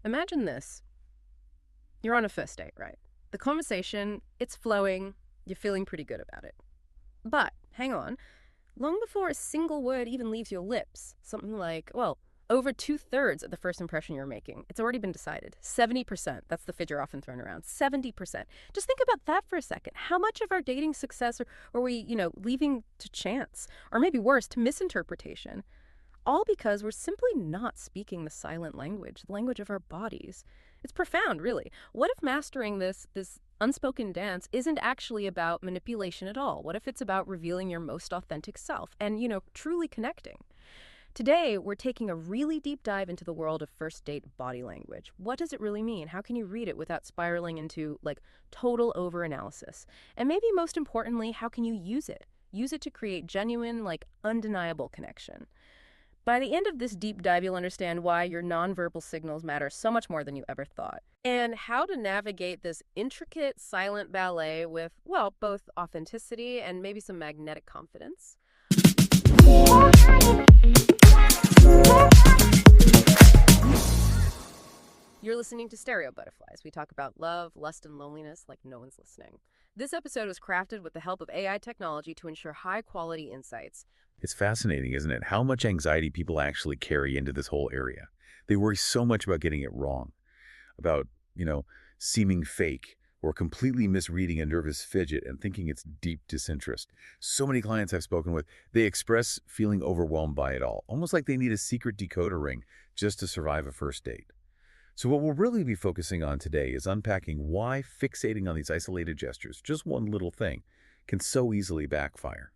Imagine this. You're on a first date, right? The conversation, it's flowing, you're feeling pretty good about it. But, hang on, long before a single word even leaves your lips, something like, well, over 2/3 of the first impression you're making, it's already been decided. 70%, that's the figure often thrown around. 70%. Just think about that for a second. How much of our dating success are we, leaving to chance? Or maybe worse, to misinterpretation? All because we're simply not speaking the silent language, the language of our bodies. It's profound, really. What if mastering this unspoken dance isn't actually about manipulation at all? What if it's about revealing your most authentic self and, truly connecting? Today, we're taking a really deep dive into the world of first date body language. What does it really mean? How can you read it without spiraling into, total overanalysis? And maybe most importantly, how can you use it? Use it to create genuine, undeniable connection. By the end of this deep dive, you'll understand why your nonverbal signals matter so much more than you ever thought, and how to navigate this intricate silent ballet with, well, both authenticity and maybe some magnetic confidence. You're listening to Stereo Butterflies. We talk about love, lust, and loneliness like no one's listening. This episode was crafted with the help of AI technology to ensure high-quality insights. It's fascinating, isn't it, how much anxiety people actually carry into this whole area. They worry so much about getting it wrong, about, seeming fake or completely misreading a nervous fidget and thinking it's deep disinterest. So many clients I've spoken with, they express feeling overwhelmed by it all, almost like they need a secret decoder ring just to survive a first date. So what we'll really be focusing on today is unpacking why fixating on these isolated gestures, just one little thing, can so easily backfire,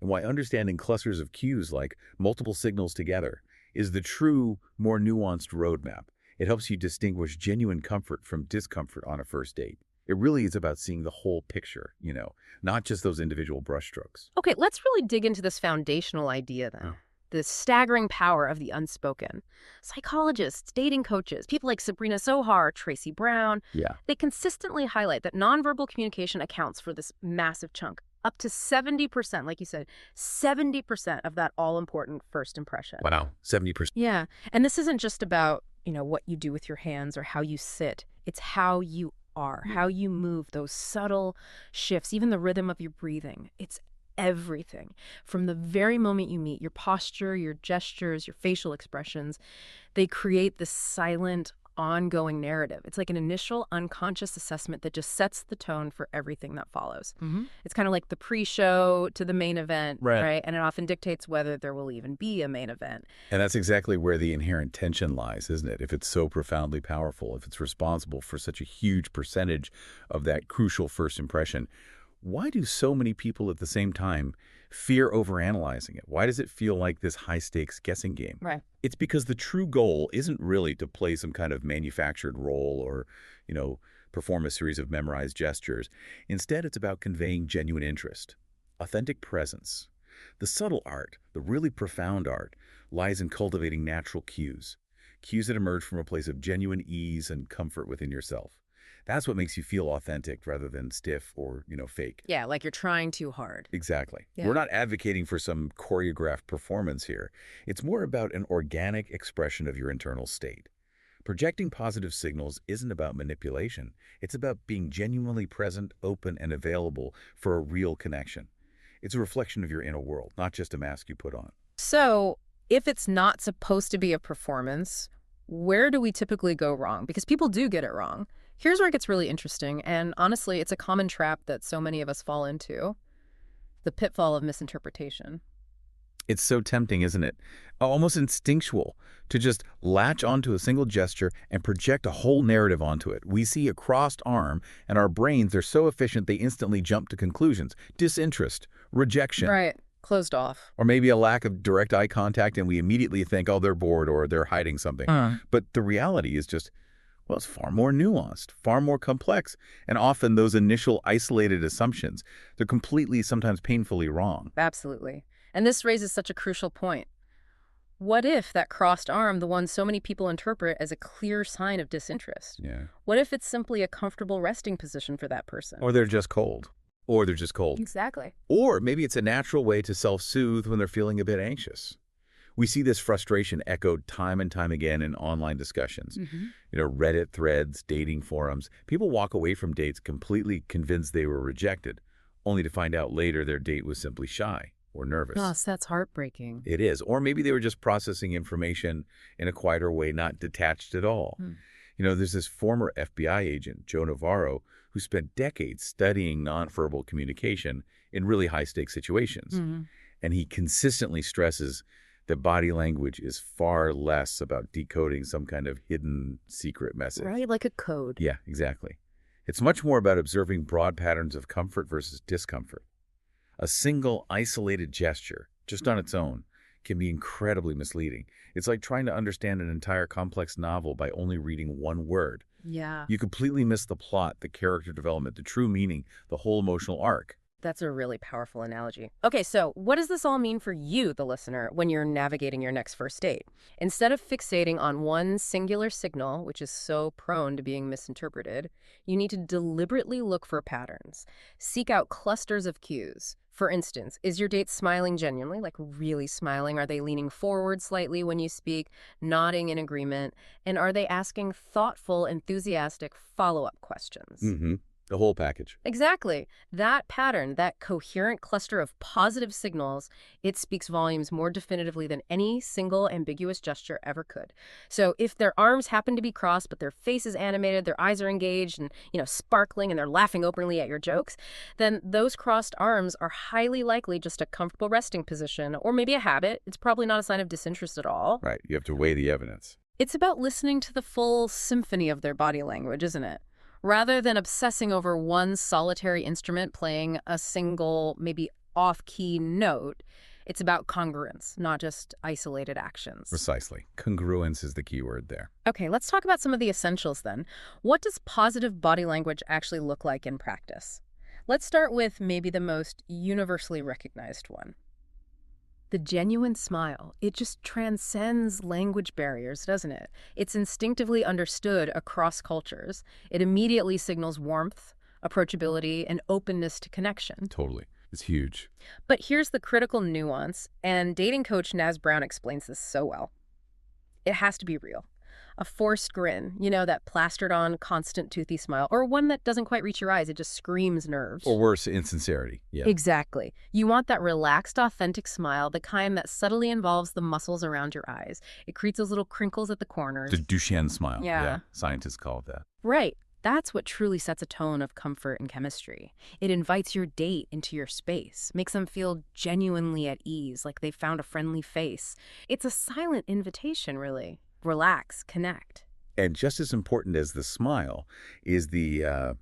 and why understanding clusters of cues like multiple signals together is the true, more nuanced roadmap. It helps you distinguish genuine comfort from discomfort on a first date. It really is about seeing the whole picture, not just those individual brushstrokes. Okay, let's really dig into this foundational idea then. Oh. The staggering power of the unspoken. Psychologists, dating coaches, people like Sabrina Zohar, Tracy Brown, Yeah. they consistently highlight that nonverbal communication accounts for this massive chunk, up to 70%, like you said, 70% of that all-important first impression. Wow, 70%. Yeah, and this isn't just about, what you do with your hands or how you sit. It's how you are, how you move, those subtle shifts, even the rhythm of your breathing. It's everything. From the very moment you meet, your posture, your gestures, your facial expressions, they create this silent, ongoing narrative. It's like an initial unconscious assessment that just sets the tone for everything that follows. It's kind of like the pre-show to the main event, right? And it often dictates whether there will even be a main event. And that's exactly where the inherent tension lies, isn't it? If it's so profoundly powerful, if it's responsible for such a huge percentage of that crucial first impression, why do so many people at the same time fear overanalyzing it? Why does it feel like this high-stakes guessing game? Right. It's because the true goal isn't really to play some kind of manufactured role or, perform a series of memorized gestures. Instead, it's about conveying genuine interest, authentic presence. The subtle art, the really profound art, lies in cultivating natural cues that emerge from a place of genuine ease and comfort within yourself. That's what makes you feel authentic rather than stiff or, fake. Yeah, like you're trying too hard. Exactly. Yeah. We're not advocating for some choreographed performance here. It's more about an organic expression of your internal state. Projecting positive signals isn't about manipulation. It's about being genuinely present, open, and available for a real connection. It's a reflection of your inner world, not just a mask you put on. So, if it's not supposed to be a performance, where do we typically go wrong? Because people do get it wrong. Here's where it gets really interesting, and honestly, it's a common trap that so many of us fall into, the pitfall of misinterpretation. It's so tempting, isn't it? Almost instinctual to just latch onto a single gesture and project a whole narrative onto it. We see a crossed arm, and our brains are so efficient they instantly jump to conclusions. Disinterest, rejection. Right. Closed off. Or maybe a lack of direct eye contact, and we immediately think, oh, they're bored or they're hiding something. But the reality is just, well, it's far more nuanced, far more complex, and often those initial isolated assumptions, they're completely, sometimes painfully wrong. Absolutely. And this raises such a crucial point. What if that crossed arm, the one so many people interpret as a clear sign of disinterest? Yeah. What if it's simply a comfortable resting position for that person? Or they're just cold. Exactly. Or maybe it's a natural way to self-soothe when they're feeling a bit anxious. We see this frustration echoed time and time again in online discussions. Hmm. Reddit threads, dating forums. People walk away from dates completely convinced they were rejected, only to find out later their date was simply shy or nervous. Gosh, that's heartbreaking. It is. Or maybe they were just processing information in a quieter way, not detached at all. Hmm. There's this former FBI agent, Joe Navarro, who spent decades studying nonverbal communication in really high-stakes situations. Hmm. And he consistently stresses that body language is far less about decoding some kind of hidden secret message. Right, like a code. Yeah, exactly. It's much more about observing broad patterns of comfort versus discomfort. A single isolated gesture, just on its own, can be incredibly misleading. It's like trying to understand an entire complex novel by only reading one word. Yeah. You completely miss the plot, the character development, the true meaning, the whole emotional arc. That's a really powerful analogy. Okay, so what does this all mean for you, the listener, when you're navigating your next first date? Instead of fixating on one singular signal, which is so prone to being misinterpreted, you need to deliberately look for patterns. Seek out clusters of cues. For instance, is your date smiling genuinely, like really smiling? Are they leaning forward slightly when you speak, nodding in agreement? And are they asking thoughtful, enthusiastic follow-up questions? Mm-hmm. The whole package. Exactly. That pattern, that coherent cluster of positive signals, it speaks volumes more definitively than any single ambiguous gesture ever could. So if their arms happen to be crossed, but their face is animated, their eyes are engaged and, sparkling, and they're laughing openly at your jokes, then those crossed arms are highly likely just a comfortable resting position or maybe a habit. It's probably not a sign of disinterest at all. Right. You have to weigh the evidence. It's about listening to the full symphony of their body language, isn't it? Rather than obsessing over one solitary instrument playing a single, maybe off-key note, it's about congruence, not just isolated actions. Precisely. Congruence is the key word there. Okay, let's talk about some of the essentials then. What does positive body language actually look like in practice? Let's start with maybe the most universally recognized one. The genuine smile. It just transcends language barriers, doesn't it? It's instinctively understood across cultures. It immediately signals warmth, approachability, and openness to connection. Totally. It's huge. But here's the critical nuance, and dating coach Naz Brown explains this so well. It has to be real. A forced grin, that plastered-on, constant toothy smile, or one that doesn't quite reach your eyes, it just screams nerves. Or worse, insincerity. Yeah. Exactly. You want that relaxed, authentic smile, the kind that subtly involves the muscles around your eyes. It creates those little crinkles at the corners. The Duchenne smile. Yeah. Scientists call it that. Right. That's what truly sets a tone of comfort and chemistry. It invites your date into your space, makes them feel genuinely at ease, like they found a friendly face. It's a silent invitation, really. Relax, connect. And just as important as the smile is the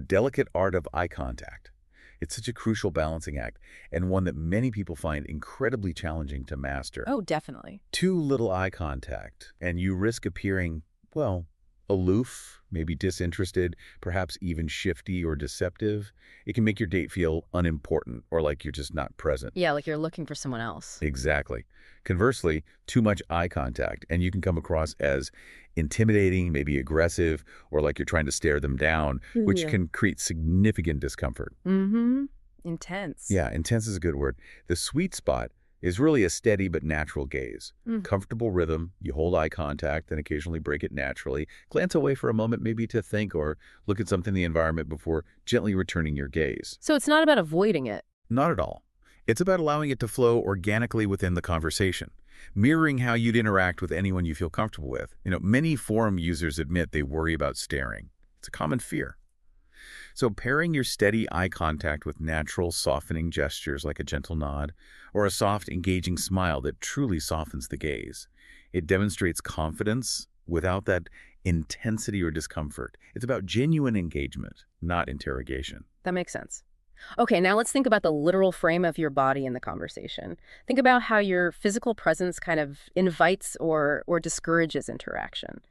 delicate art of eye contact. It's such a crucial balancing act, and one that many people find incredibly challenging to master. Oh, definitely. Too little eye contact, and you risk appearing, well, aloof, maybe disinterested, perhaps even shifty or deceptive. It can make your date feel unimportant or like you're just not present. Yeah, like you're looking for someone else. Exactly. Conversely, too much eye contact, and you can come across as intimidating, maybe aggressive, or like you're trying to stare them down, which can create significant discomfort. Mm-hmm. Intense. Yeah, intense is a good word. The sweet spot is really a steady but natural gaze. Comfortable rhythm, you hold eye contact and occasionally break it naturally. Glance away for a moment maybe to think or look at something in the environment before gently returning your gaze. So it's not about avoiding it. Not at all. It's about allowing it to flow organically within the conversation, mirroring how you'd interact with anyone you feel comfortable with. Many forum users admit they worry about staring. It's a common fear. So pairing your steady eye contact with natural, softening gestures like a gentle nod or a soft, engaging smile that truly softens the gaze. It demonstrates confidence without that intensity or discomfort. It's about genuine engagement, not interrogation. That makes sense. Okay, now let's think about the literal frame of your body in the conversation. Think about how your physical presence kind of invites or discourages interaction.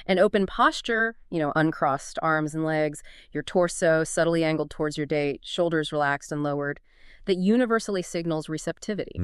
An open posture, uncrossed arms and legs, your torso subtly angled towards your date, shoulders relaxed and lowered, that universally signals receptivity.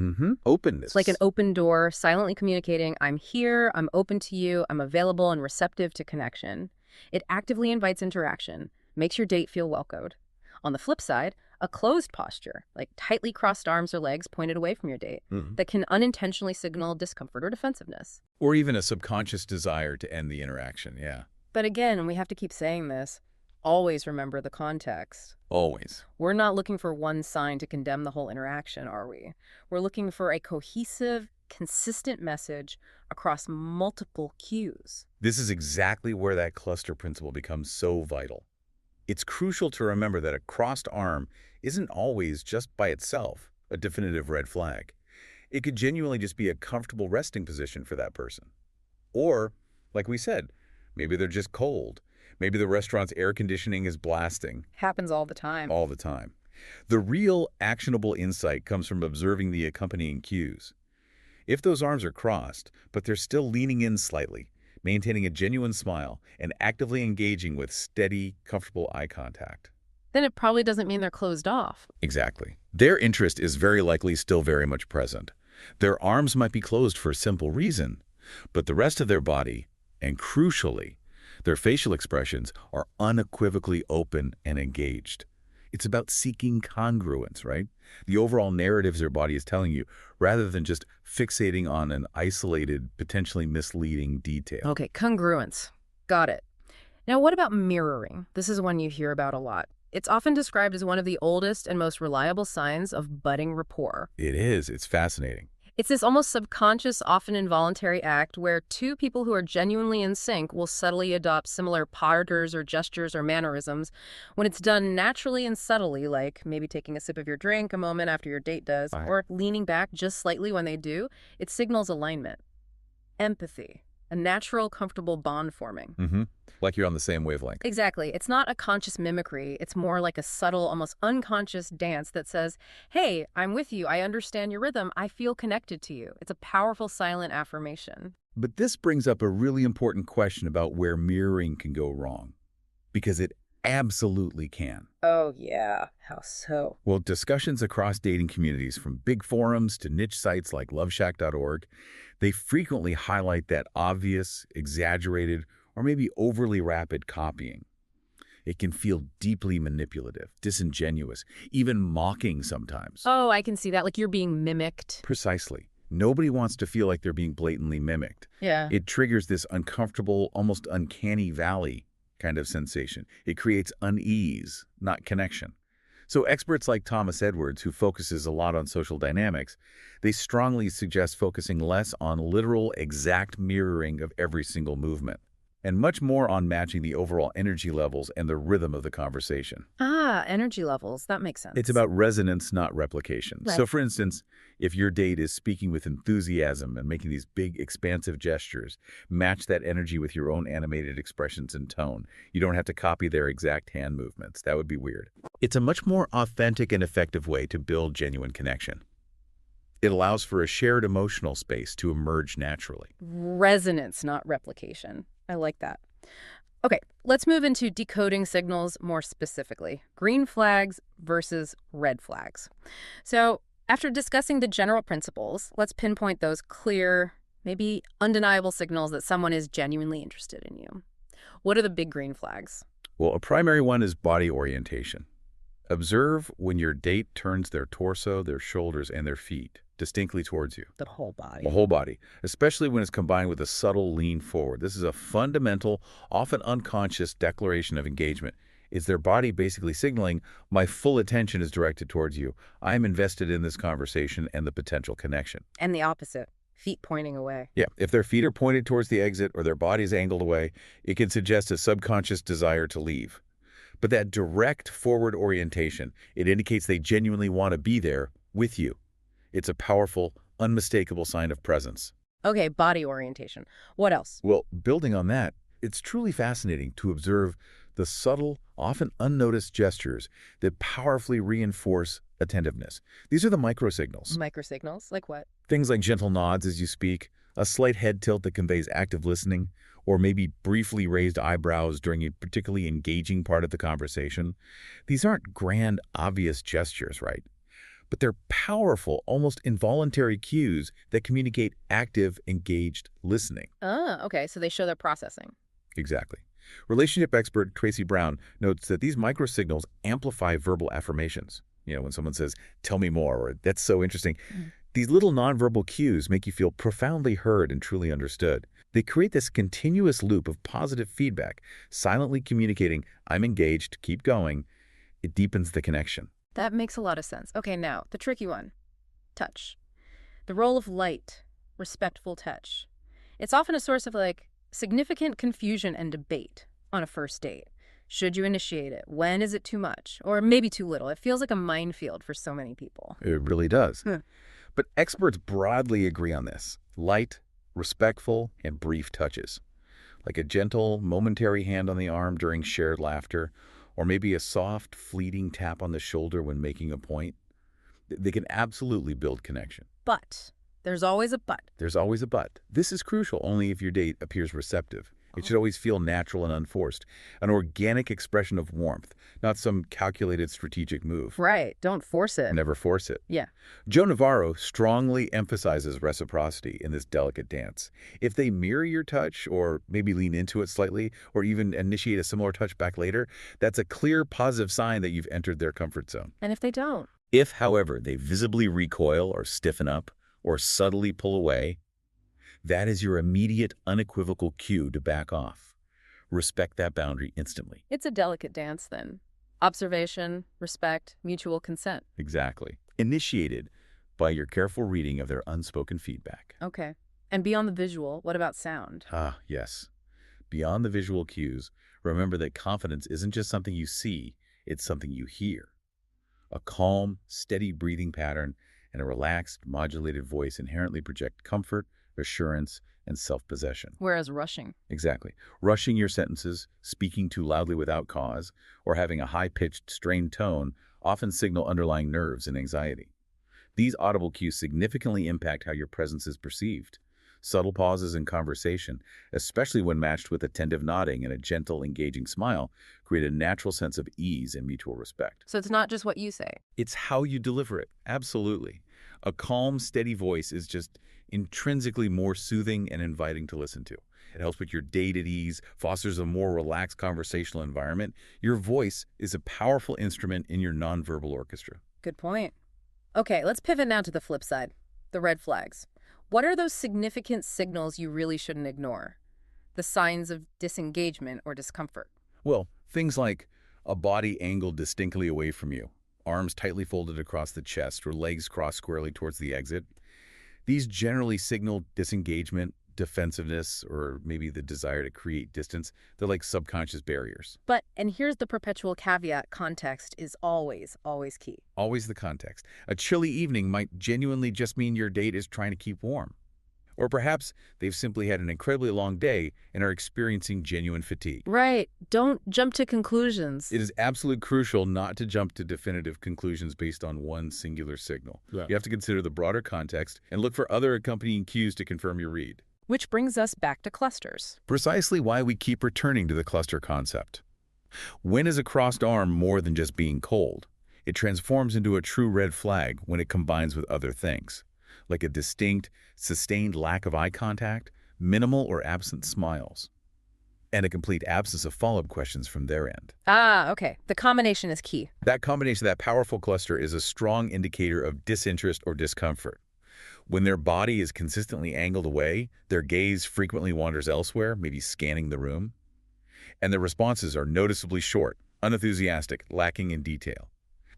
Openness. It's like an open door, silently communicating, I'm here, I'm open to you, I'm available and receptive to connection. It actively invites interaction, makes your date feel welcomed. On the flip side, A closed posture, like tightly crossed arms or legs pointed away from your date, Mhm. that can unintentionally signal discomfort or defensiveness. Or even a subconscious desire to end the interaction, yeah. But again, we have to keep saying this, always remember the context. Always. We're not looking for one sign to condemn the whole interaction, are we? We're looking for a cohesive, consistent message across multiple cues. This is exactly where that cluster principle becomes so vital. It's crucial to remember that a crossed arm isn't always just by itself a definitive red flag. It could genuinely just be a comfortable resting position for that person. Or, like we said, maybe they're just cold. Maybe the restaurant's air conditioning is blasting Happens all the time. all the time. The real actionable insight comes from observing the accompanying cues. If those arms are crossed, but they're still leaning in slightly, maintaining a genuine smile, and actively engaging with steady, comfortable eye contact. Then it probably doesn't mean they're closed off. Exactly. Their interest is very likely still very much present. Their arms might be closed for a simple reason, but the rest of their body, and crucially, their facial expressions are unequivocally open and engaged. It's about seeking congruence, right? The overall narratives their body is telling you, rather than just fixating on an isolated, potentially misleading detail. Okay, congruence. Got it. Now, what about mirroring? This is one you hear about a lot. It's often described as one of the oldest and most reliable signs of budding rapport. It is. It's fascinating. It's this almost subconscious, often involuntary act where two people who are genuinely in sync will subtly adopt similar parters or gestures or mannerisms. When it's done naturally and subtly, like maybe taking a sip of your drink a moment after your date does, Right. or leaning back just slightly when they do, it signals alignment, empathy, a natural, comfortable bond forming. Mm-hmm. Like you're on the same wavelength. Exactly. It's not a conscious mimicry. It's more like a subtle, almost unconscious dance that says, hey, I'm with you. I understand your rhythm. I feel connected to you. It's a powerful silent affirmation. But this brings up a really important question about where mirroring can go wrong. Because it absolutely can. Oh, yeah. How so? Well, discussions across dating communities, from big forums to niche sites like loveshack.org, they frequently highlight that obvious, exaggerated, or maybe overly rapid copying. It can feel deeply manipulative, disingenuous, even mocking sometimes. Oh, I can see that. Like you're being mimicked. Precisely. Nobody wants to feel like they're being blatantly mimicked. Yeah. It triggers this uncomfortable, almost uncanny valley kind of sensation. It creates unease, not connection. So experts like Thomas Edwards, who focuses a lot on social dynamics, they strongly suggest focusing less on literal, exact mirroring of every single movement, and much more on matching the overall energy levels and the rhythm of the conversation. Ah, energy levels. That makes sense. It's about resonance, not replication. Right. So for instance, if your date is speaking with enthusiasm and making these big, expansive gestures, match that energy with your own animated expressions and tone. You don't have to copy their exact hand movements. That would be weird. It's a much more authentic and effective way to build genuine connection. It allows for a shared emotional space to emerge naturally. Resonance, not replication. I like that. Okay, let's move into decoding signals more specifically. Green flags versus red flags. So after discussing the general principles, let's pinpoint those clear, maybe undeniable signals that someone is genuinely interested in you. What are the big green flags? Well, a primary one is body orientation. Observe when your date turns their torso, their shoulders, and their feet distinctly towards you. The whole body. The whole body, especially when it's combined with a subtle lean forward. This is a fundamental, often unconscious declaration of engagement. It's their body basically signaling, my full attention is directed towards you. I'm invested in this conversation and the potential connection. And the opposite, feet pointing away. Yeah, if their feet are pointed towards the exit or their body's angled away, it can suggest a subconscious desire to leave. But that direct forward orientation, it indicates they genuinely want to be there with you. It's a powerful, unmistakable sign of presence. Okay, body orientation. What else? Well, building on that, it's truly fascinating to observe the subtle, often unnoticed gestures that powerfully reinforce attentiveness. These are the microsignals. Microsignals? Like what? Things like gentle nods as you speak, a slight head tilt that conveys active listening, or maybe briefly raised eyebrows during a particularly engaging part of the conversation. These aren't grand, obvious gestures, right? But they're powerful, almost involuntary cues that communicate active, engaged listening. Ah, okay, so they show they're processing. Exactly. Relationship expert Tracy Brown notes that these microsignals amplify verbal affirmations. When someone says, tell me more, or that's so interesting. Mm. These little nonverbal cues make you feel profoundly heard and truly understood. They create this continuous loop of positive feedback, silently communicating, I'm engaged, keep going. It deepens the connection. That makes a lot of sense. Okay, now, the tricky one. Touch. The role of light, respectful touch. It's often a source of, significant confusion and debate on a first date. Should you initiate it? When is it too much? Or maybe too little? It feels like a minefield for so many people. It really does. But experts broadly agree on this. Light, respectful, and brief touches. Like a gentle, momentary hand on the arm during shared laughter, or maybe a soft, fleeting tap on the shoulder when making a point. They can absolutely build connection. But there's always a but. There's always a but. This is crucial only if your date appears receptive. It should always feel natural and unforced, an organic expression of warmth, not some calculated strategic move. Right. Don't force it. Never force it. Yeah. Joe Navarro strongly emphasizes reciprocity in this delicate dance. If they mirror your touch, or maybe lean into it slightly, or even initiate a similar touch back later, that's a clear positive sign that you've entered their comfort zone. And if they don't? If, however, they visibly recoil or stiffen up, or subtly pull away, that is your immediate, unequivocal cue to back off. Respect that boundary instantly. It's a delicate dance, then. Observation, respect, mutual consent. Exactly. Initiated by your careful reading of their unspoken feedback. Okay. And beyond the visual, what about sound? Ah, yes. Beyond the visual cues, remember that confidence isn't just something you see, it's something you hear. A calm, steady breathing pattern and a relaxed, modulated voice inherently project comfort, assurance, and self-possession. Whereas rushing. Exactly. Rushing your sentences, speaking too loudly without cause, or having a high-pitched, strained tone often signal underlying nerves and anxiety. These audible cues significantly impact how your presence is perceived. Subtle pauses in conversation, especially when matched with attentive nodding and a gentle, engaging smile, create a natural sense of ease and mutual respect. So it's not just what you say. It's how you deliver it. Absolutely. A calm, steady voice is just intrinsically more soothing and inviting to listen to. It helps put your date at ease, fosters a more relaxed conversational environment. Your voice is a powerful instrument in your nonverbal orchestra. Good point. Okay, let's pivot now to the flip side, the red flags. What are those significant signals you really shouldn't ignore? The signs of disengagement or discomfort? Well, things like a body angled distinctly away from you, arms tightly folded across the chest, or legs crossed squarely towards the exit. These generally signal disengagement, defensiveness, or maybe the desire to create distance. They're like subconscious barriers. But, and here's the perpetual caveat, context is always, always key. Always the context. A chilly evening might genuinely just mean your date is trying to keep warm. Or perhaps they've simply had an incredibly long day and are experiencing genuine fatigue. Right. Don't jump to conclusions. It is absolutely crucial not to jump to definitive conclusions based on one singular signal. Yeah. You have to consider the broader context and look for other accompanying cues to confirm your read. Which brings us back to clusters. Precisely why we keep returning to the cluster concept. When is a crossed arm more than just being cold? It transforms into a true red flag when it combines with other things, like a distinct, sustained lack of eye contact, minimal or absent smiles, and a complete absence of follow-up questions from their end. Ah, okay. The combination is key. That combination, that powerful cluster, is a strong indicator of disinterest or discomfort. When their body is consistently angled away, their gaze frequently wanders elsewhere, maybe scanning the room, and their responses are noticeably short, unenthusiastic, lacking in detail.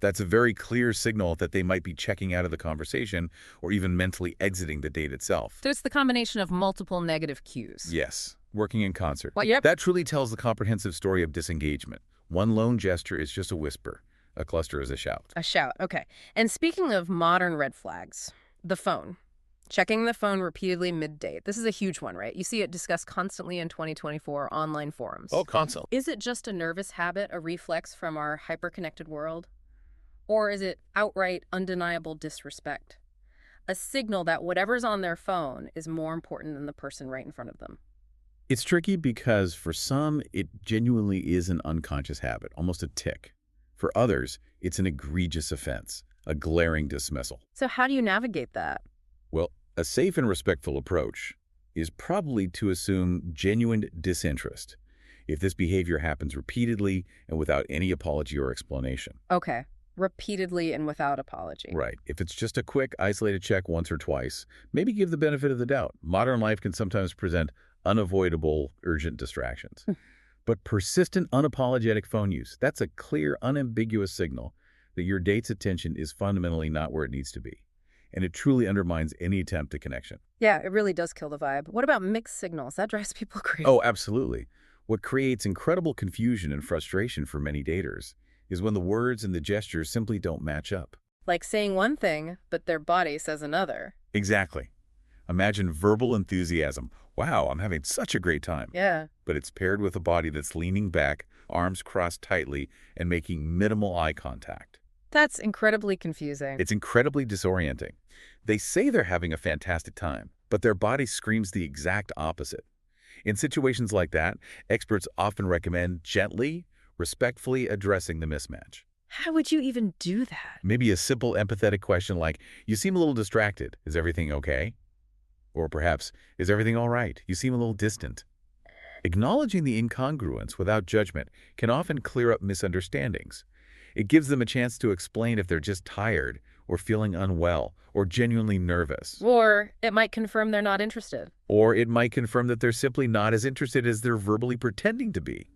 That's a very clear signal that they might be checking out of the conversation or even mentally exiting the date itself. So it's the combination of multiple negative cues. Yes, working in concert. Well, yep. That truly tells the comprehensive story of disengagement. One lone gesture is just a whisper. A cluster is a shout. A shout, okay. And speaking of modern red flags, the phone. Checking the phone repeatedly mid-date. This is a huge one, right? You see it discussed constantly in 2024 online forums. Oh, constantly. Is it just a nervous habit, a reflex from our hyper-connected world? Or is it outright undeniable disrespect? A signal that whatever's on their phone is more important than the person right in front of them. It's tricky because for some, it genuinely is an unconscious habit, almost a tic. For others, it's an egregious offense, a glaring dismissal. So how do you navigate that? Well, a safe and respectful approach is probably to assume genuine disinterest. if this behavior happens repeatedly and without any apology or explanation. Okay. Repeatedly and without apology. Right. If it's just a quick, isolated check once or twice, maybe give the benefit of the doubt. Modern life can sometimes present unavoidable, urgent distractions. But persistent, unapologetic phone use, that's a clear, unambiguous signal that your date's attention is fundamentally not where it needs to be. And it truly undermines any attempt at connection. Yeah, it really does kill the vibe. What about mixed signals? That drives people crazy. Oh, absolutely. What creates incredible confusion and frustration for many daters is when the words and the gestures simply don't match up. Like saying one thing, but their body says another. Exactly. Imagine verbal enthusiasm. Wow, I'm having such a great time. Yeah. But it's paired with a body that's leaning back, arms crossed tightly, and making minimal eye contact. That's incredibly confusing. It's incredibly disorienting. They say they're having a fantastic time, but their body screams the exact opposite. In situations like that, experts often recommend gently, respectfully addressing the mismatch. How would you even do that? Maybe a simple empathetic question like, "You seem a little distracted. Is everything okay?" Or perhaps, "Is everything all right? You seem a little distant." Acknowledging the incongruence without judgment can often clear up misunderstandings. It gives them a chance to explain if they're just tired or feeling unwell or genuinely nervous. Or it might confirm they're not interested. Or it might confirm that they're simply not as interested as they're verbally pretending to be,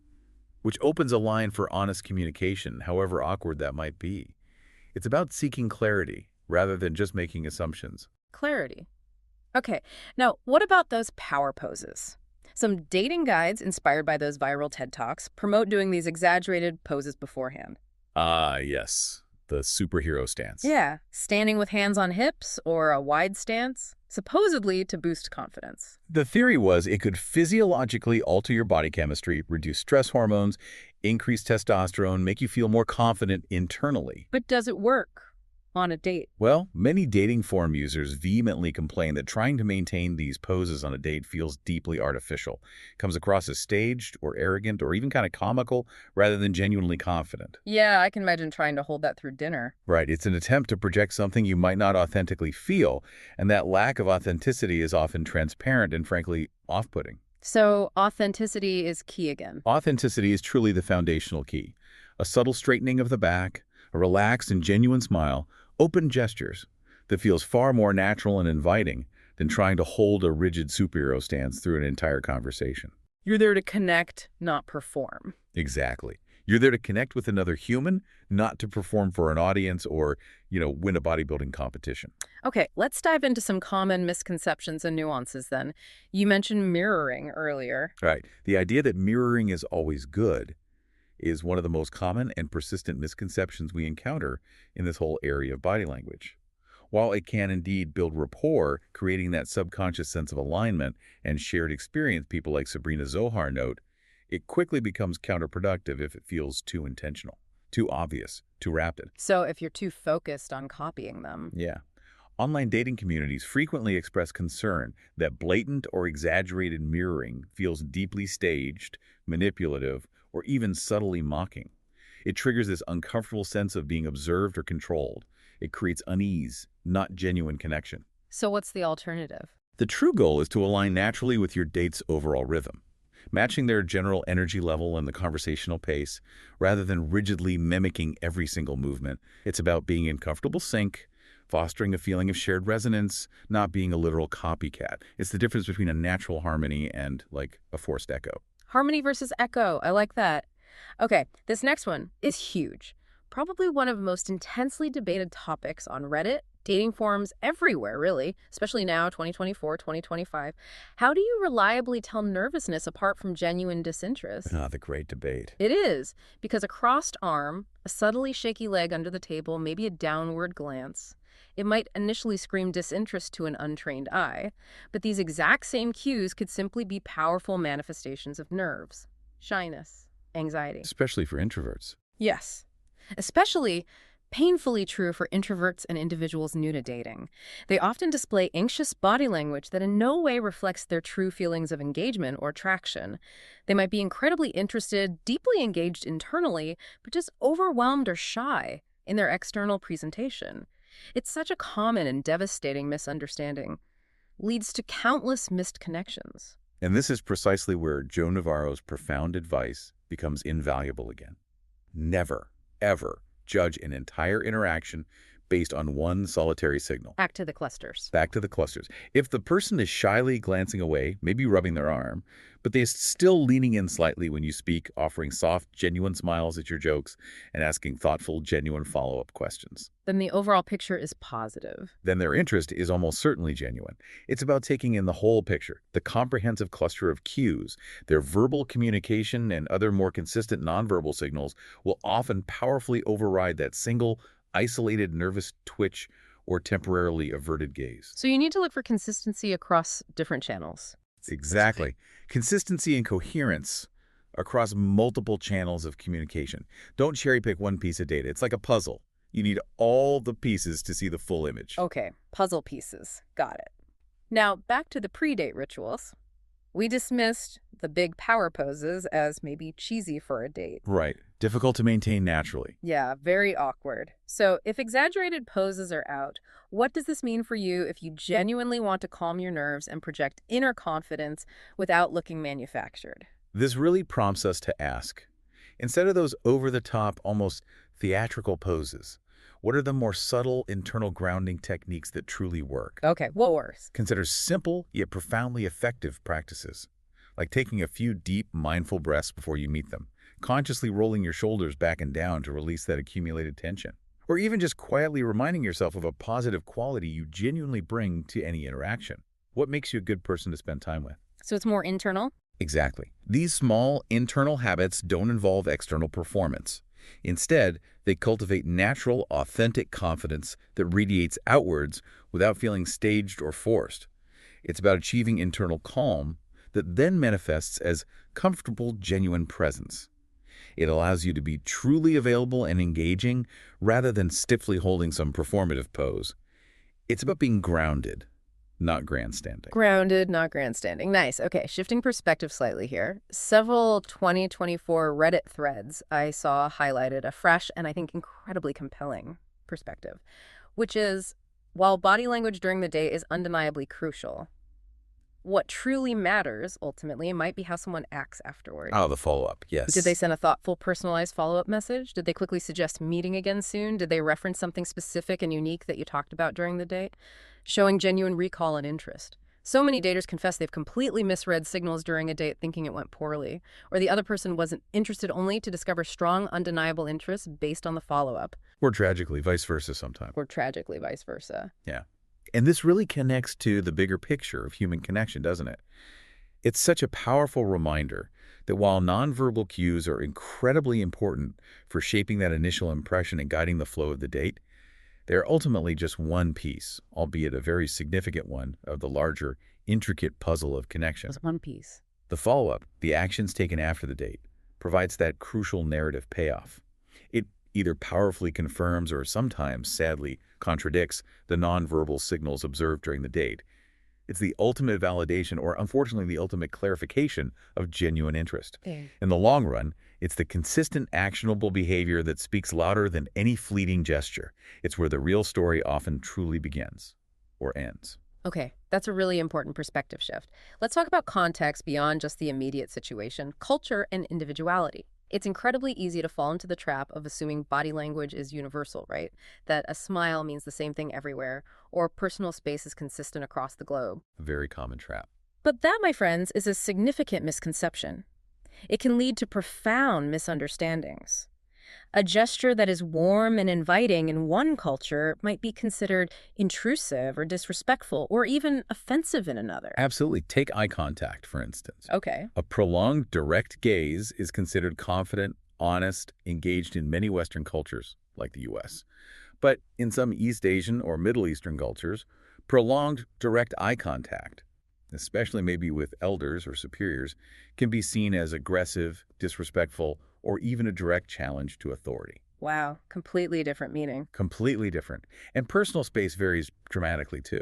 which opens a line for honest communication, however awkward that might be. It's about seeking clarity rather than just making assumptions. Clarity. Okay, now what about those power poses? Some dating guides inspired by those viral TED Talks promote doing these exaggerated poses beforehand. Ah, yes, the superhero stance. Yeah, standing with hands on hips or a wide stance, supposedly to boost confidence. The theory was it could physiologically alter your body chemistry, reduce stress hormones, increase testosterone, make you feel more confident internally. But does it work on a date? Well, many dating forum users vehemently complain that trying to maintain these poses on a date feels deeply artificial, comes across as staged or arrogant or even kind of comical rather than genuinely confident. Yeah, I can imagine trying to hold that through dinner. Right, it's an attempt to project something you might not authentically feel, and that lack of authenticity is often transparent and frankly off-putting. So authenticity is key again. Authenticity is truly the foundational key. A subtle straightening of the back, a relaxed and genuine smile, open gestures that feels far more natural and inviting than trying to hold a rigid superhero stance through an entire conversation. You're there to connect, not perform. Exactly. You're there to connect with another human, not to perform for an audience or, win a bodybuilding competition. Okay, let's dive into some common misconceptions and nuances then. You mentioned mirroring earlier. Right. The idea that mirroring is always good is one of the most common and persistent misconceptions we encounter in this whole area of body language. While it can indeed build rapport, creating that subconscious sense of alignment and shared experience, people like Sabrina Zohar note, it quickly becomes counterproductive if it feels too intentional, too obvious, too rapid. So if you're too focused on copying them. Yeah. Online dating communities frequently express concern that blatant or exaggerated mirroring feels deeply staged, manipulative, or even subtly mocking. It triggers this uncomfortable sense of being observed or controlled. It creates unease, not genuine connection. So what's the alternative? The true goal is to align naturally with your date's overall rhythm, matching their general energy level and the conversational pace, rather than rigidly mimicking every single movement. It's about being in comfortable sync, fostering a feeling of shared resonance, not being a literal copycat. It's the difference between a natural harmony and, like, a forced echo. Harmony versus echo. I like that. Okay, this next one is huge. Probably one of the most intensely debated topics on Reddit, dating forums everywhere, really, especially now, 2024, 2025. How do you reliably tell nervousness apart from genuine disinterest? Ah, the great debate. It is, because a crossed arm, a subtly shaky leg under the table, maybe a downward glance, it might initially scream disinterest to an untrained eye, but these exact same cues could simply be powerful manifestations of nerves, shyness, anxiety. Especially for introverts. Yes, especially painfully true for introverts and individuals new to dating. They often display anxious body language that in no way reflects their true feelings of engagement or attraction. They might be incredibly interested, deeply engaged internally, but just overwhelmed or shy in their external presentation. It's such a common and devastating misunderstanding. Leads to countless missed connections. And this is precisely where Joe Navarro's profound advice becomes invaluable again. Never, ever judge an entire interaction based on one solitary signal. Back to the clusters. Back to the clusters. If the person is shyly glancing away, maybe rubbing their arm, but they're still leaning in slightly when you speak, offering soft, genuine smiles at your jokes, and asking thoughtful, genuine follow-up questions, Then the overall picture is positive. then their interest is almost certainly genuine. It's about taking in the whole picture, the comprehensive cluster of cues. Their verbal communication and other more consistent nonverbal signals will often powerfully override that single, isolated nervous twitch or temporarily averted gaze. So you need to look for consistency across different channels. Exactly. Consistency and coherence across multiple channels of communication. Don't cherry pick one piece of data. It's like a puzzle. You need all the pieces to see the full image. Okay, puzzle pieces. Got it. Now, back to the pre-date rituals. We dismissed the big power poses as maybe cheesy for a date. Right. Difficult to maintain naturally. Yeah, very awkward. So if exaggerated poses are out, what does this mean for you if you genuinely want to calm your nerves and project inner confidence without looking manufactured? This really prompts us to ask, instead of those over-the-top, almost theatrical poses, what are the more subtle internal grounding techniques that truly work? Okay, what worse? Consider simple yet profoundly effective practices, like taking a few deep, mindful breaths before you meet them, consciously rolling your shoulders back and down to release that accumulated tension, or even just quietly reminding yourself of a positive quality you genuinely bring to any interaction. What makes you a good person to spend time with? So it's more internal? Exactly. These small internal habits don't involve external performance. Instead, they cultivate natural, authentic confidence that radiates outwards without feeling staged or forced. It's about achieving internal calm that then manifests as comfortable, genuine presence. It allows you to be truly available and engaging rather than stiffly holding some performative pose. It's about being grounded, not grandstanding. Grounded, not grandstanding. Nice. Okay, shifting perspective slightly here. Several 2024 Reddit threads I saw highlighted a fresh and I think incredibly compelling perspective, which is, while body language during the day is undeniably crucial, what truly matters, ultimately, might be how someone acts afterward. Oh, the follow-up, yes. Did they send a thoughtful, personalized follow-up message? Did they quickly suggest meeting again soon? Did they reference something specific and unique that you talked about during the date? Showing genuine recall and interest. So many daters confess they've completely misread signals during a date thinking it went poorly, or the other person wasn't interested only to discover strong, undeniable interest based on the follow-up. Or tragically, vice versa sometimes. Or tragically vice versa. Yeah. And this really connects to the bigger picture of human connection, doesn't it? It's such a powerful reminder that while nonverbal cues are incredibly important for shaping that initial impression and guiding the flow of the date, they're ultimately just one piece, albeit a very significant one, of the larger, intricate puzzle of connection. Just one piece. The follow-up, the actions taken after the date, provides that crucial narrative payoff. It either powerfully confirms or sometimes, sadly, contradicts the nonverbal signals observed during the date. It's the ultimate validation, or unfortunately the ultimate clarification, of genuine interest. In the long run, it's the consistent, actionable behavior that speaks louder than any fleeting gesture. It's where the real story often truly begins, or ends. Okay, that's a really important perspective shift. Let's talk about context beyond just the immediate situation, culture and individuality. It's incredibly easy to fall into the trap of assuming body language is universal, right? That a smile means the same thing everywhere, or personal space is consistent across the globe. A very common trap. But that, my friends, is a significant misconception. It can lead to profound misunderstandings. A gesture that is warm and inviting in one culture might be considered intrusive or disrespectful or even offensive in another. Absolutely. Take eye contact, for instance. Okay. A prolonged, direct gaze is considered confident, honest, engaged in many Western cultures, like the U.S. But in some East Asian or Middle Eastern cultures, prolonged, direct eye contact, especially maybe with elders or superiors, can be seen as aggressive, disrespectful, or even a direct challenge to authority. Wow, completely different meaning. Completely different. And personal space varies dramatically too.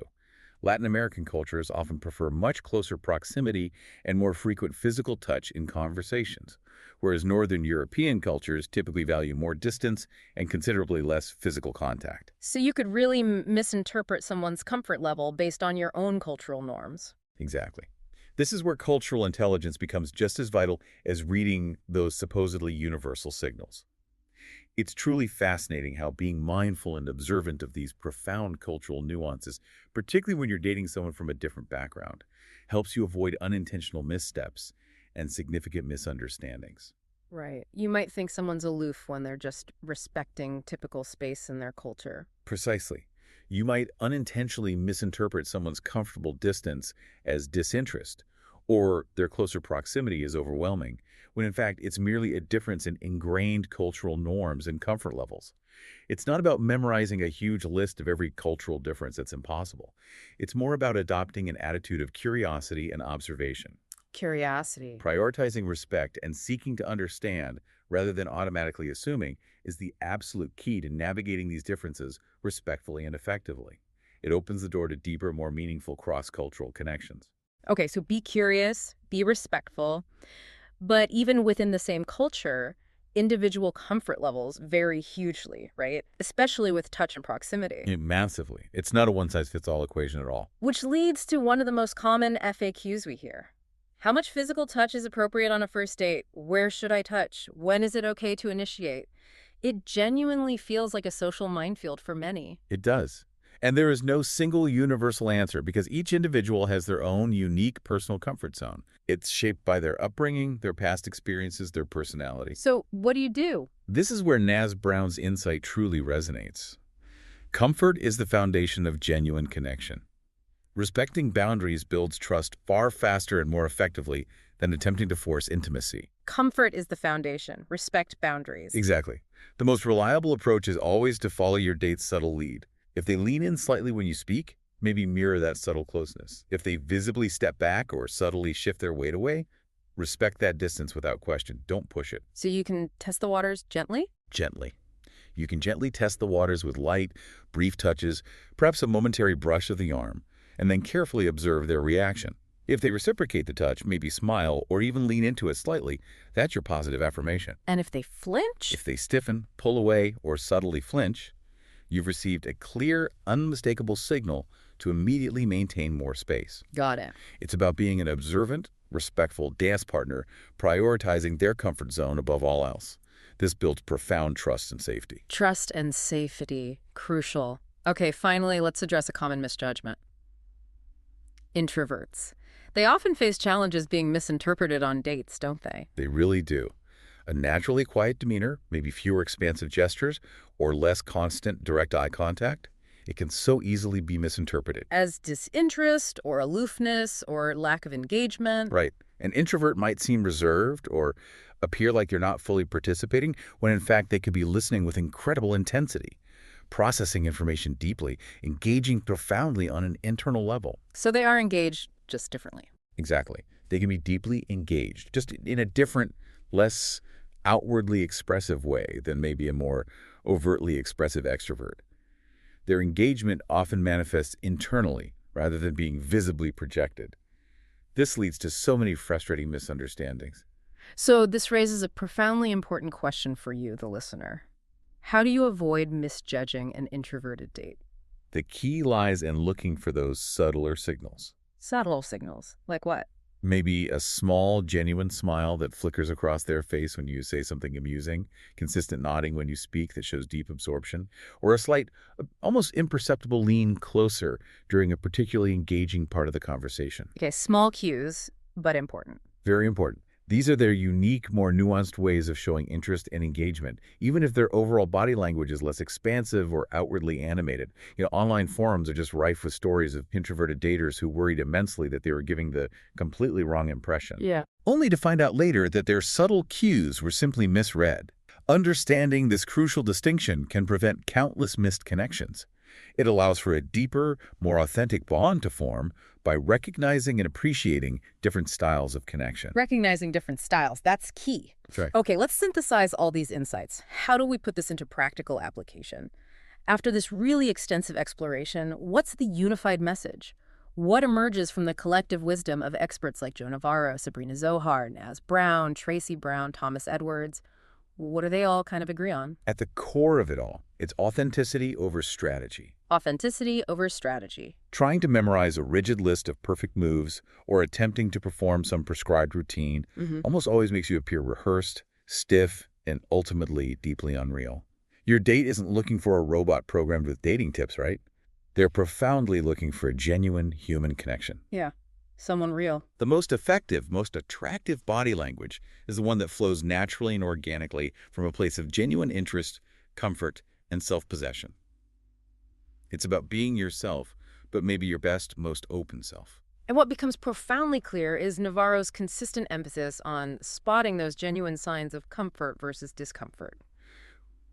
Latin American cultures often prefer much closer proximity and more frequent physical touch in conversations, whereas Northern European cultures typically value more distance and considerably less physical contact. So you could really misinterpret someone's comfort level based on your own cultural norms. Exactly. This is where cultural intelligence becomes just as vital as reading those supposedly universal signals. It's truly fascinating how being mindful and observant of these profound cultural nuances, particularly when you're dating someone from a different background, helps you avoid unintentional missteps and significant misunderstandings. Right. You might think someone's aloof when they're just respecting typical space in their culture. Precisely. You might unintentionally misinterpret someone's comfortable distance as disinterest, or their closer proximity as overwhelming, when in fact it's merely a difference in ingrained cultural norms and comfort levels. It's not about memorizing a huge list of every cultural difference that's impossible. It's more about adopting an attitude of curiosity and observation, Curiosity. prioritizing respect and seeking to understand rather than automatically assuming is the absolute key to navigating these differences respectfully and effectively. It opens the door to deeper, more meaningful cross-cultural connections. Okay, so be curious, be respectful, but even within the same culture, individual comfort levels vary hugely, right? Especially with touch and proximity. Yeah, massively. It's not a one-size-fits-all equation at all. Which leads to one of the most common FAQs we hear. How much physical touch is appropriate on a first date? Where should I touch? When is it okay to initiate? It genuinely feels like a social minefield for many. It does. And there is no single universal answer because each individual has their own unique personal comfort zone. It's shaped by their upbringing, their past experiences, their personality. So what do you do? This is where Naz Brown's insight truly resonates. Comfort is the foundation of genuine connection. Respecting boundaries builds trust far faster and more effectively than attempting to force intimacy. Comfort is the foundation. Respect boundaries. Exactly. The most reliable approach is always to follow your date's subtle lead. If they lean in slightly when you speak, maybe mirror that subtle closeness. If they visibly step back or subtly shift their weight away, respect that distance without question. Don't push it. So you can test the waters gently? Gently. You can gently test the waters with light, brief touches, perhaps a momentary brush of the arm, and then carefully observe their reaction. If they reciprocate the touch, maybe smile or even lean into it slightly, that's your positive affirmation. And if they flinch? If they stiffen, pull away, or subtly flinch, you've received a clear, unmistakable signal to immediately maintain more space. Got it. It's about being an observant, respectful dance partner, prioritizing their comfort zone above all else. This builds profound trust and safety. Trust and safety. Crucial. Okay, finally, let's address a common misjudgment. Introverts. They often face challenges being misinterpreted on dates, don't they? They really do. A naturally quiet demeanor, maybe fewer expansive gestures, or less constant direct eye contact, it can so easily be misinterpreted. As disinterest or aloofness or lack of engagement. Right. An introvert might seem reserved or appear like you're not fully participating, when in fact they could be listening with incredible intensity, processing information deeply, engaging profoundly on an internal level. So they are engaged just differently. Exactly. They can be deeply engaged, just in a different, less outwardly expressive way than maybe a more overtly expressive extrovert. Their engagement often manifests internally rather than being visibly projected. This leads to so many frustrating misunderstandings. So this raises a profoundly important question for you, the listener. How do you avoid misjudging an introverted date? The key lies in looking for those subtler signals. Subtle signals. Like what? Maybe a small, genuine smile that flickers across their face when you say something amusing, consistent nodding when you speak that shows deep absorption, or a slight, almost imperceptible lean closer during a particularly engaging part of the conversation. Okay, small cues, but important. Very important. These are their unique, more nuanced ways of showing interest and engagement, even if their overall body language is less expansive or outwardly animated. Online forums are just rife with stories of introverted daters who worried immensely that they were giving the completely wrong impression. Yeah. Only to find out later that their subtle cues were simply misread. Understanding this crucial distinction can prevent countless missed connections. It allows for a deeper, more authentic bond to form by recognizing and appreciating different styles of connection. Recognizing different styles, that's key. That's right. Okay, let's synthesize all these insights. How do we put this into practical application? After this really extensive exploration, what's the unified message? What emerges from the collective wisdom of experts like Joe Navarro, Sabrina Zohar, Naz Brown, Tracy Brown, Thomas Edwards? What do they all kind of agree on? At the core of it all, it's authenticity over strategy. Authenticity over strategy. Trying to memorize a rigid list of perfect moves or attempting to perform some prescribed routine almost always makes you appear rehearsed, stiff, and ultimately deeply unreal. Your date isn't looking for a robot programmed with dating tips, right? They're profoundly looking for a genuine human connection. Yeah, someone real. The most effective, most attractive body language is the one that flows naturally and organically from a place of genuine interest, comfort, and self-possession. It's about being yourself, but maybe your best, most open self. And what becomes profoundly clear is Navarro's consistent emphasis on spotting those genuine signs of comfort versus discomfort.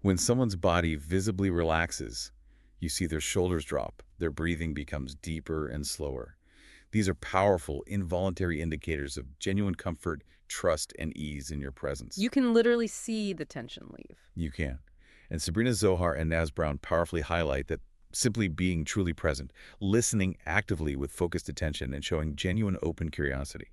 When someone's body visibly relaxes, you see their shoulders drop, their breathing becomes deeper and slower. These are powerful, involuntary indicators of genuine comfort, trust, and ease in your presence. You can literally see the tension leave. You can. And Sabrina Zohar and Naz Brown powerfully highlight that simply being truly present, listening actively with focused attention, and showing genuine open curiosity.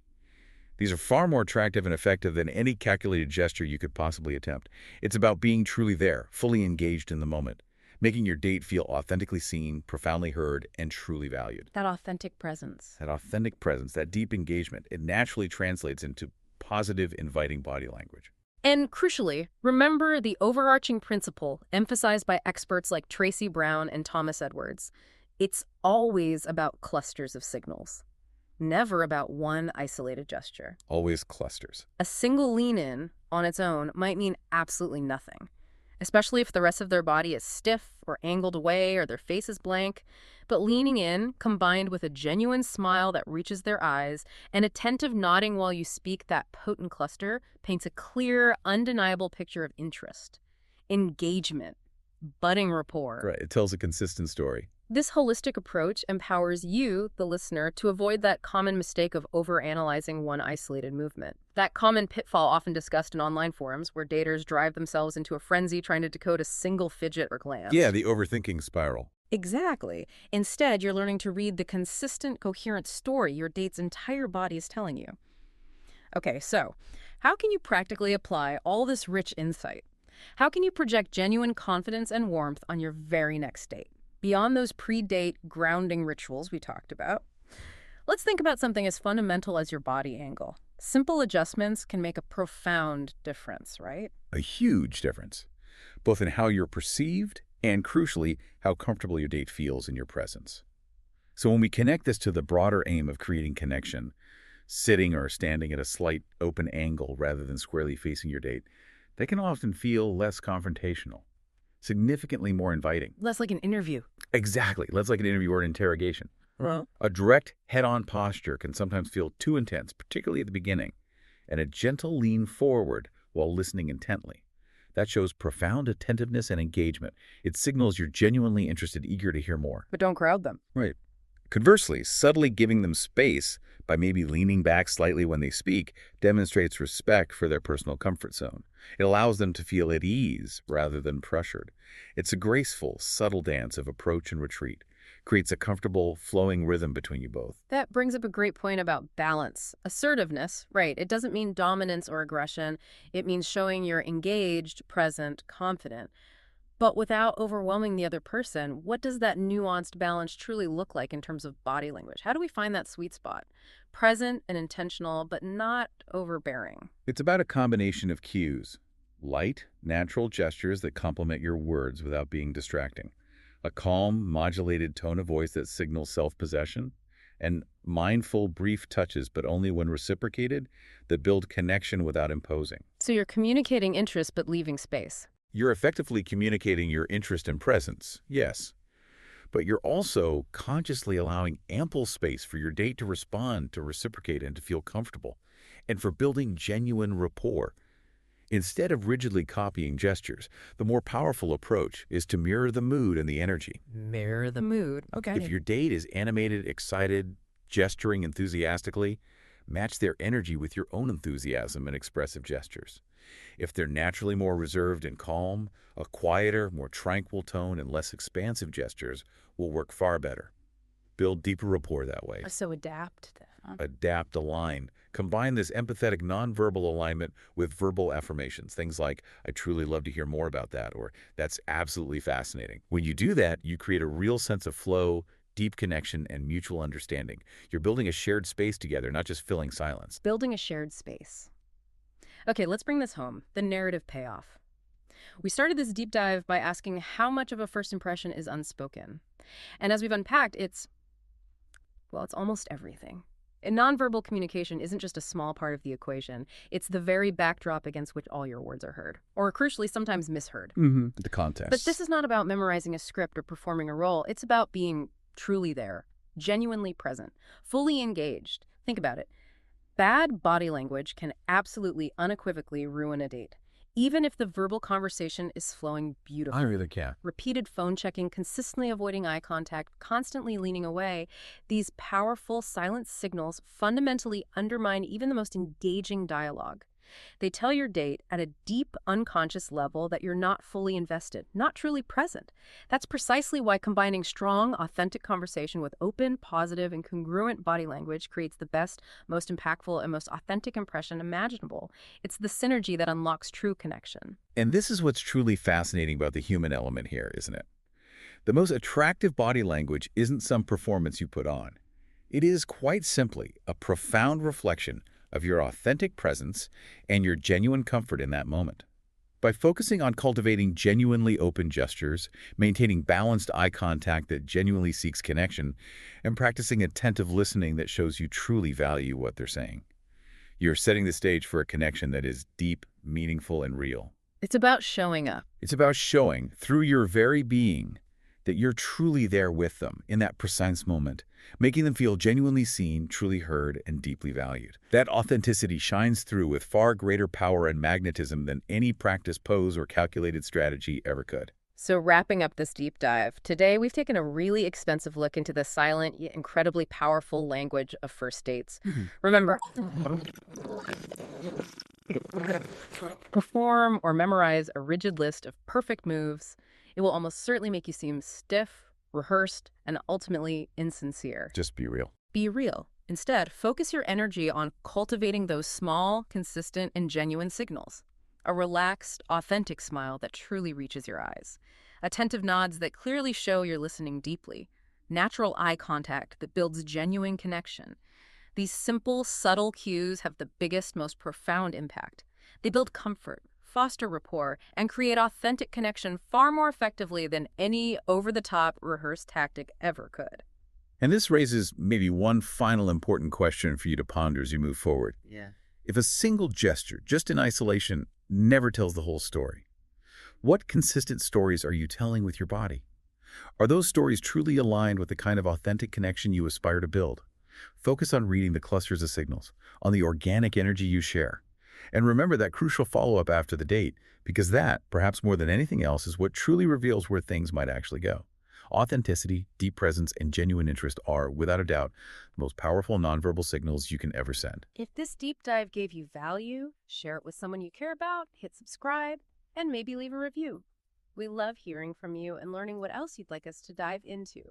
These are far more attractive and effective than any calculated gesture you could possibly attempt. It's about being truly there, fully engaged in the moment, making your date feel authentically seen, profoundly heard, and truly valued. That authentic presence. That authentic presence, that deep engagement, it naturally translates into positive, inviting body language. And crucially, remember the overarching principle emphasized by experts like Tracy Brown and Thomas Edwards. It's always about clusters of signals, never about one isolated gesture. Always clusters. A single lean-in on its own might mean absolutely nothing, especially if the rest of their body is stiff or angled away or their face is blank. But leaning in, combined with a genuine smile that reaches their eyes and attentive nodding while you speak, that potent cluster paints a clear, undeniable picture of interest, engagement, budding rapport. Right, it tells a consistent story. This holistic approach empowers you, the listener, to avoid that common mistake of overanalyzing one isolated movement. That common pitfall often discussed in online forums where daters drive themselves into a frenzy trying to decode a single fidget or glance. Yeah, the overthinking spiral. Exactly. Instead, you're learning to read the consistent, coherent story your date's entire body is telling you. Okay, so how can you practically apply all this rich insight? How can you project genuine confidence and warmth on your very next date? Beyond those pre-date grounding rituals we talked about, let's think about something as fundamental as your body angle. Simple adjustments can make a profound difference, right? A huge difference, both in how you're perceived and, crucially, how comfortable your date feels in your presence. So when we connect this to the broader aim of creating connection, sitting or standing at a slight open angle rather than squarely facing your date, that can often feel less confrontational, significantly more inviting. Less like an interview. Exactly, less like an interview or an interrogation. Well, A direct, head-on posture can sometimes feel too intense, particularly at the beginning, and a gentle lean forward while listening intently. That shows profound attentiveness and engagement. It signals you're genuinely interested, eager to hear more. but don't crowd them. Right. Conversely, subtly giving them space by maybe leaning back slightly when they speak demonstrates respect for their personal comfort zone. It allows them to feel at ease rather than pressured. It's a graceful, subtle dance of approach and retreat. Creates a comfortable, flowing rhythm between you both. That brings up a great point about balance. Assertiveness, right, it doesn't mean dominance or aggression. It means showing you're engaged, present, confident. But without overwhelming the other person, what does that nuanced balance truly look like in terms of body language? How do we find that sweet spot? Present and intentional, but not overbearing. It's about a combination of cues. Light, natural gestures that complement your words without being distracting. A calm, modulated tone of voice that signals self-possession, and mindful, brief touches, but only when reciprocated, that build connection without imposing. So you're communicating interest but leaving space. You're effectively communicating your interest and presence, yes, but you're also consciously allowing ample space for your date to respond, to reciprocate, and to feel comfortable, and for building genuine rapport. Instead of rigidly copying gestures, the more powerful approach is to mirror the mood and the energy. Mirror the mood. Okay. If your date is animated, excited, gesturing enthusiastically, match their energy with your own enthusiasm and expressive gestures. If they're naturally more reserved and calm, a quieter, more tranquil tone and less expansive gestures will work far better. Build deeper rapport that way. So adapt. Adapt, align, Combine this empathetic nonverbal alignment with verbal affirmations, things like, I truly love to hear more about that, or that's absolutely fascinating. When you do that, you create a real sense of flow, deep connection, and mutual understanding. You're building a shared space together, not just filling silence. Building a shared space. Okay, let's bring this home, the narrative payoff. We started this deep dive by asking how much of a first impression is unspoken. And as we've unpacked, it's almost everything. And nonverbal communication isn't just a small part of the equation. It's the very backdrop against which all your words are heard, or crucially, sometimes misheard. The context. But this is not about memorizing a script or performing a role. It's about being truly there, genuinely present, fully engaged. Think about it. Bad body language can absolutely, unequivocally ruin a date, even if the verbal conversation is flowing beautifully. I really can. Repeated phone checking, consistently avoiding eye contact, constantly leaning away, these powerful silent signals fundamentally undermine even the most engaging dialogue. They tell your date at a deep, unconscious level that you're not fully invested, not truly present. That's precisely why combining strong, authentic conversation with open, positive, and congruent body language creates the best, most impactful, and most authentic impression imaginable. It's the synergy that unlocks true connection. And this is what's truly fascinating about the human element here, isn't it? The most attractive body language isn't some performance you put on. It is quite simply a profound reflection of your authentic presence and your genuine comfort in that moment. By focusing on cultivating genuinely open gestures, maintaining balanced eye contact that genuinely seeks connection, and practicing attentive listening that shows you truly value what they're saying, you're setting the stage for a connection that is deep, meaningful, and real. It's about showing up. It's about showing, through your very being, that you're truly there with them in that precise moment, making them feel genuinely seen, truly heard, and deeply valued. That authenticity shines through with far greater power and magnetism than any practiced pose or calculated strategy ever could. So wrapping up this deep dive, today we've taken a really expensive look into the silent yet incredibly powerful language of first dates. Remember, perform or memorize a rigid list of perfect moves. It will almost certainly make you seem stiff, rehearsed, and ultimately insincere. Just be real. Be real. Instead, focus your energy on cultivating those small, consistent, and genuine signals. A relaxed, authentic smile that truly reaches your eyes. Attentive nods that clearly show you're listening deeply. Natural eye contact that builds genuine connection. These simple, subtle cues have the biggest, most profound impact. They build comfort, foster rapport, and create authentic connection far more effectively than any over-the-top rehearsed tactic ever could. And this raises maybe one final important question for you to ponder as you move forward. Yeah. If a single gesture, just in isolation, never tells the whole story, what consistent stories are you telling with your body? Are those stories truly aligned with the kind of authentic connection you aspire to build? Focus on reading the clusters of signals, on the organic energy you share. And remember that crucial follow-up after the date, because that, perhaps more than anything else, is what truly reveals where things might actually go. Authenticity, deep presence, and genuine interest are, without a doubt, the most powerful nonverbal signals you can ever send. If this deep dive gave you value, share it with someone you care about, hit subscribe, and maybe leave a review. We love hearing from you and learning what else you'd like us to dive into.